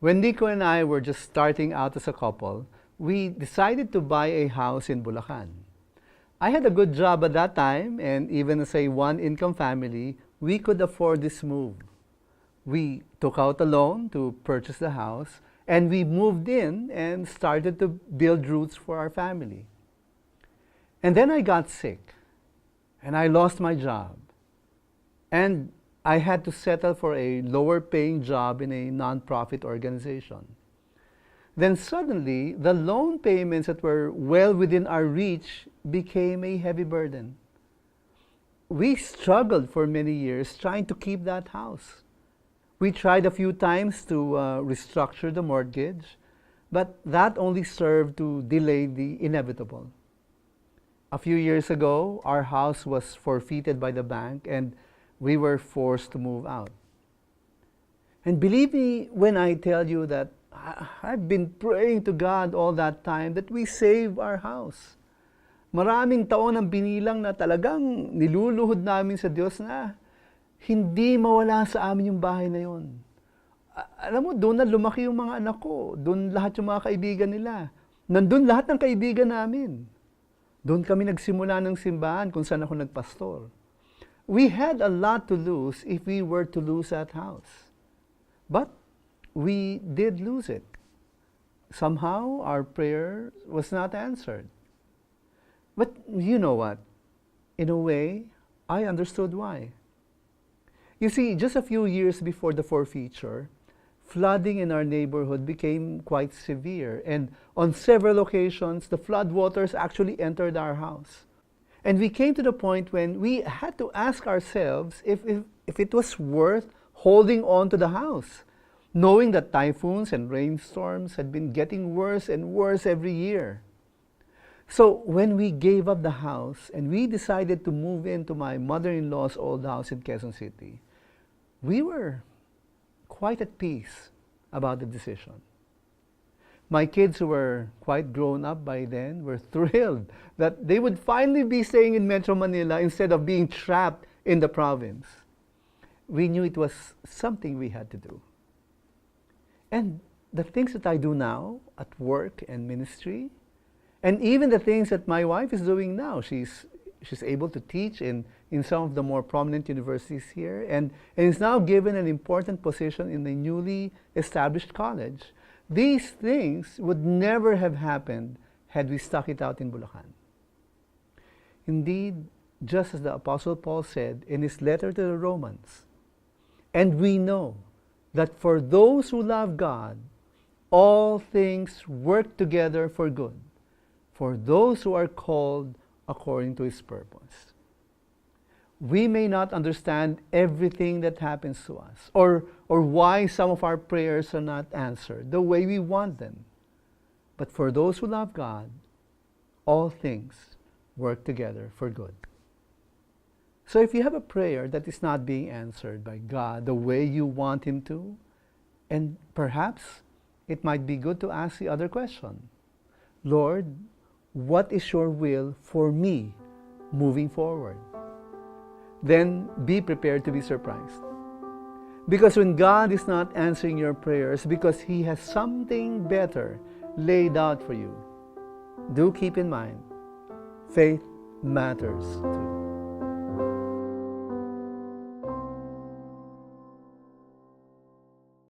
When Nico and I were just starting out as a couple, we decided to buy a house in Bulacan. I had a good job at that time, and even as a one-income family, we could afford this move. We took out a loan to purchase the house, and we moved in and started to build roots for our family. And then I got sick, and I lost my job. And I had to settle for a lower paying job in a nonprofit organization. Then suddenly, the loan payments that were well within our reach became a heavy burden. We struggled for many years trying to keep that house. We tried a few times to restructure the mortgage, but that only served to delay the inevitable. A few years ago, our house was forfeited by the bank and we were forced to move out. And believe me when I tell you that I've been praying to God all that time that we save our house. Maraming taon ang binilang na talagang niluluhod namin sa Diyos na hindi mawala sa amin yung bahay na yun. Alam mo, doon na lumaki yung mga anak ko. Doon lahat yung mga kaibigan nila. Nandun lahat ng kaibigan namin. Doon kami nagsimula ng simbahan kung saan ako nagpastor. We had a lot to lose if we were to lose that house. But we did lose it. Somehow, our prayer was not answered. But you know what? In a way, I understood why. You see, just a few years before the forfeiture, flooding in our neighborhood became quite severe. And on several occasions, the floodwaters actually entered our house. And we came to the point when we had to ask ourselves if it was worth holding on to the house, knowing that typhoons and rainstorms had been getting worse and worse every year. So when we gave up the house and we decided to move into my mother-in-law's old house in Quezon City, we were quite at peace about the decision. My kids, who were quite grown up by then, were thrilled that they would finally be staying in Metro Manila instead of being trapped in the province. We knew it was something we had to do. And the things that I do now at work and ministry, and even the things that my wife is doing now, she's able to teach in some of the more prominent universities here, and is now given an important position in the newly established college. These things would never have happened had we stuck it out in Bulacan. Indeed, just as the Apostle Paul said in his letter to the Romans, and we know that for those who love God, all things work together for good, for those who are called according to his purpose. We may not understand everything that happens to us, or why some of our prayers are not answered the way we want them. But for those who love God, all things work together for good. So if you have a prayer that is not being answered by God the way you want Him to, and perhaps it might be good to ask the other question: Lord, what is your will for me moving forward? Then be prepared to be surprised. Because when God is not answering your prayers because He has something better laid out for you, do keep in mind, faith matters too.